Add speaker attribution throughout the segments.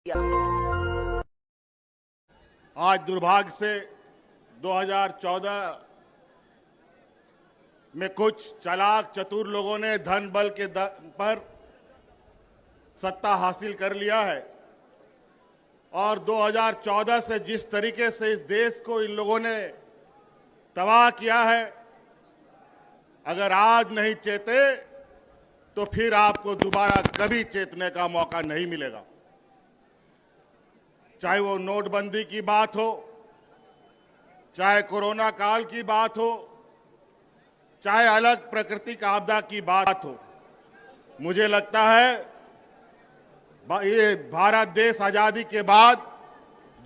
Speaker 1: आज दुर्भाग्य से 2014 में कुछ चालाक चतुर लोगों ने धन बल के पर सत्ता हासिल कर लिया है और 2014 से जिस तरीके से इस देश को इन लोगों ने तबाह किया है, अगर आज नहीं चेते तो फिर आपको दोबारा कभी चेतने का मौका नहीं मिलेगा। चाहे वो नोटबंदी की बात हो, चाहे कोरोना काल की बात हो, चाहे अलग प्राकृतिक आपदा की बात हो, मुझे लगता है ये भारत देश आजादी के बाद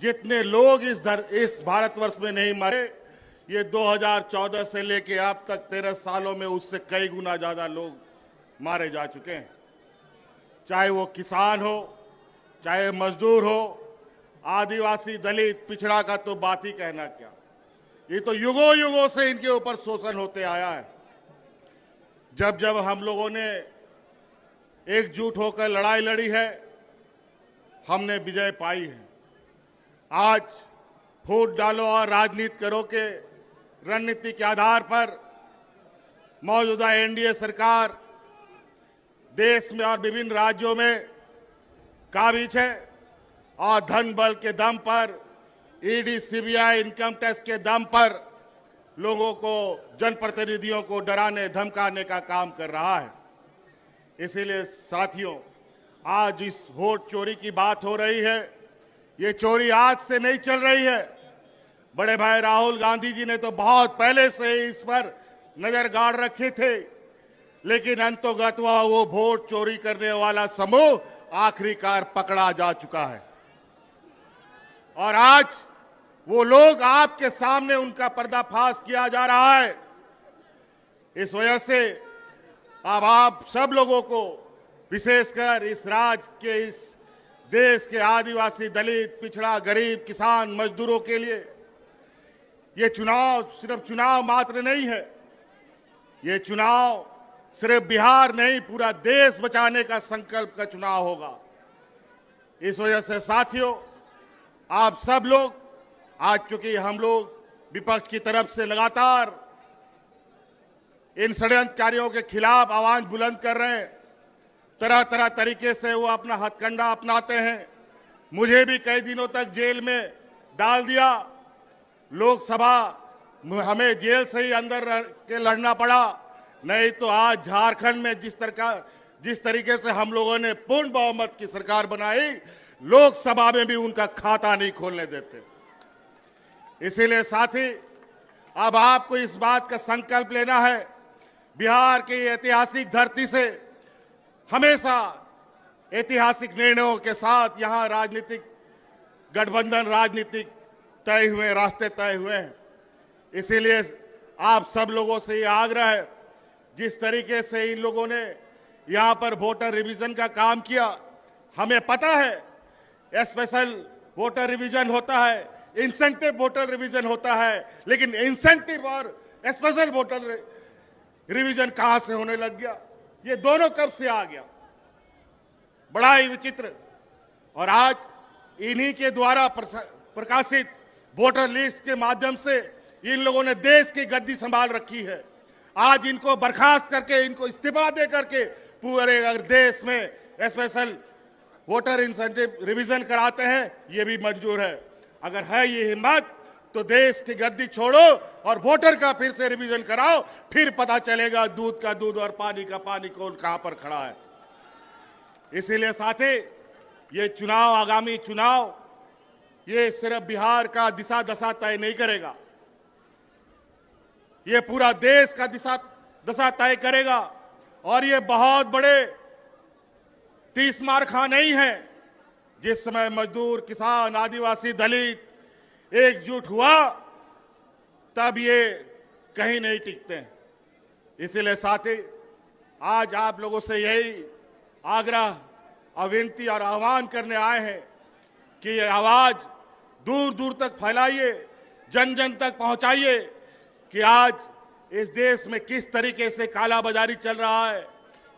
Speaker 1: जितने लोग इस भारतवर्ष में नहीं मरे, ये 2014 से लेके अब तक 13 सालों में उससे कई गुना ज्यादा लोग मारे जा चुके हैं। चाहे वो किसान हो, चाहे मजदूर हो, आदिवासी, दलित, पिछड़ा का तो बात ही कहना क्या। ये तो युगों युगों से इनके ऊपर शोषण होते आया है। जब जब हम लोगों ने एकजुट होकर लड़ाई लड़ी है, हमने विजय पाई है। आज फूट डालो और राजनीति करो के रणनीति के आधार पर मौजूदा एनडीए सरकार देश में और विभिन्न राज्यों में काबिज है और धन बल के दम पर, ईडी, सीबीआई, इनकम टैक्स के दम पर लोगों को, जनप्रतिनिधियों को डराने धमकाने का काम कर रहा है। इसीलिए साथियों, आज इस वोट चोरी की बात हो रही है। ये चोरी आज से नहीं चल रही है। बड़े भाई राहुल गांधी जी ने तो बहुत पहले से इस पर नजर गाड़ रखे थे, लेकिन अंतोगत्वा वो वोट चोरी करने वाला समूह आखिरकार पकड़ा जा चुका है और आज वो लोग आपके सामने उनका पर्दाफाश किया जा रहा है। इस वजह से अब आप सब लोगों को, विशेषकर इस राज्य के, इस देश के आदिवासी, दलित, पिछड़ा, गरीब, किसान, मजदूरों के लिए ये चुनाव सिर्फ चुनाव मात्र नहीं है। ये चुनाव सिर्फ बिहार नहीं, पूरा देश बचाने का संकल्प का चुनाव होगा। इस वजह से साथियों, आप सब लोग, आज चूंकि हम लोग विपक्ष की तरफ से लगातार इन षड्यंत्रकारियों के खिलाफ आवाज बुलंद कर रहे हैं, तरह तरह तरीके से वो अपना हथकंडा अपनाते हैं। मुझे भी कई दिनों तक जेल में डाल दिया। लोकसभा हमें जेल से ही अंदर रह के लड़ना पड़ा, नहीं तो आज झारखंड में जिस तरीके से हम लोगों ने पूर्ण बहुमत की सरकार बनाई, लोकसभा में भी उनका खाता नहीं खोलने देते। इसीलिए साथी, अब आपको इस बात का संकल्प लेना है, बिहार की ऐतिहासिक धरती से हमेशा ऐतिहासिक निर्णयों के साथ यहां राजनीतिक गठबंधन, राजनीतिक तय हुए, रास्ते तय हुए हैं। इसीलिए आप सब लोगों से ये आग्रह है, जिस तरीके से इन लोगों ने यहां पर वोटर रिवीजन का काम किया, हमें पता है स्पेशल वोटर रिवीजन होता है, इंसेंटिव वोटर रिवीजन होता है, लेकिन इंसेंटिव और स्पेशल वोटर रिवीजन कहां से होने लग गया? ये दोनों कब से आ गया? बड़ा ही विचित्र। और आज इन्हीं के द्वारा प्रकाशित वोटर लिस्ट के माध्यम से इन लोगों ने देश की गद्दी संभाल रखी है। आज इनको बर्खास्त करके, इनको इस्तीफा दे करके पूरे अगर देश में स्पेशल वोटर इंसेंटिव रिवीजन कराते हैं, ये भी मंजूर है। अगर है ये हिम्मत तो देश की गद्दी छोड़ो और वोटर का फिर से रिवीजन कराओ, फिर पता चलेगा दूध का दूध और पानी का पानी कौन कहां पर खड़ा है। इसीलिए साथी, ये चुनाव, आगामी चुनाव, ये सिर्फ बिहार का दिशा दशा तय नहीं करेगा, ये पूरा देश का दशा तय करेगा। और ये बहुत बड़े 30 मार खा नहीं है। जिस समय मजदूर, किसान, आदिवासी, दलित एकजुट हुआ, तब ये कहीं नहीं टिकते हैं। इसीलिए साथी, आज आप लोगों से यही आग्रह, विनती और आह्वान करने आए हैं कि ये आवाज दूर दूर तक फैलाइए, जन जन तक पहुंचाइए कि आज इस देश में किस तरीके से कालाबाजारी चल रहा है,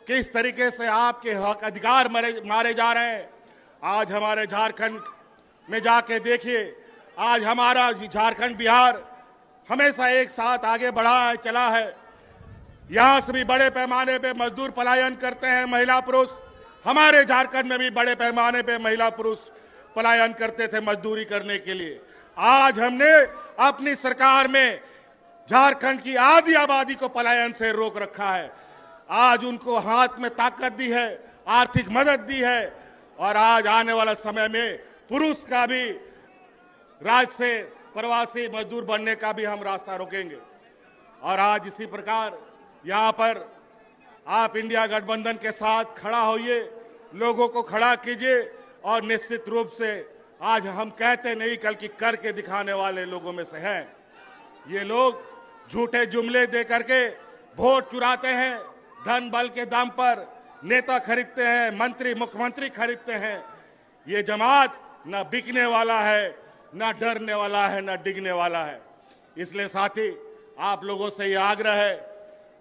Speaker 1: किस तरीके से आपके हक अधिकार मारे जा रहे हैं। आज हमारे झारखंड में जाके देखिए, आज हमारा झारखंड बिहार हमेशा एक साथ आगे बढ़ा है, चला है। यहां से भी बड़े पैमाने पे मजदूर पलायन करते हैं, महिला पुरुष। हमारे झारखंड में भी बड़े पैमाने पे महिला पुरुष पलायन करते थे मजदूरी करने के लिए। आज हमने अपनी सरकार में झारखंड की आधी आबादी को पलायन से रोक रखा है। आज उनको हाथ में ताकत दी है, आर्थिक मदद दी है, और आज आने वाला समय में पुरुष का भी राज्य से प्रवासी मजदूर बनने का भी हम रास्ता रोकेंगे। और आज इसी प्रकार यहां पर आप इंडिया गठबंधन के साथ खड़ा होइए, लोगों को खड़ा कीजिए, और निश्चित रूप से आज हम कहते नहीं बल्कि करके दिखाने वाले लोगों में से हैं। ये लोग झूठे जुमले दे करके वोट चुराते हैं, धन बल के दम पर नेता खरीदते हैं, मंत्री मुख्यमंत्री खरीदते हैं। ये जमात न बिकने वाला है, न डरने वाला है, न डिगने वाला है। इसलिए साथी, आप लोगों से ये आग्रह है,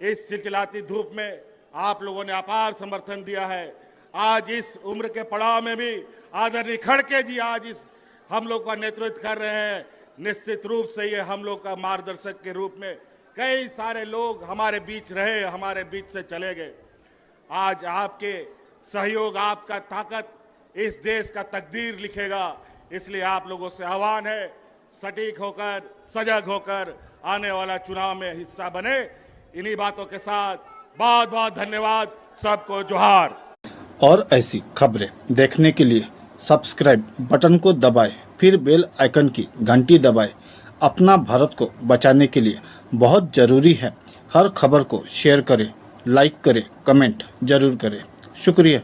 Speaker 1: इस चिलचिलाती धूप में आप लोगों ने अपार समर्थन दिया है। आज इस उम्र के पड़ाव में भी आदरणीय खड़गे जी आज इस हम लोग का नेतृत्व कर रहे हैं। निश्चित रूप से ये हम लोग का मार्गदर्शक के रूप में कई सारे लोग हमारे बीच रहे, हमारे बीच से चले गए। आज आपके सहयोग, आपका ताकत इस देश का तकदीर लिखेगा। इसलिए आप लोगों से आह्वान है, सटीक होकर, सजग होकर आने वाला चुनाव में हिस्सा बने। इन्हीं बातों के साथ बहुत बहुत धन्यवाद, सबको जोहार।
Speaker 2: और ऐसी खबरें देखने के लिए सब्सक्राइब बटन को दबाएं, फिर बेल आइकन की घंटी दबाएं। अपना भारत को बचाने के लिए बहुत ज़रूरी है। हर खबर को शेयर करें, लाइक करें, कमेंट जरूर करें। शुक्रिया।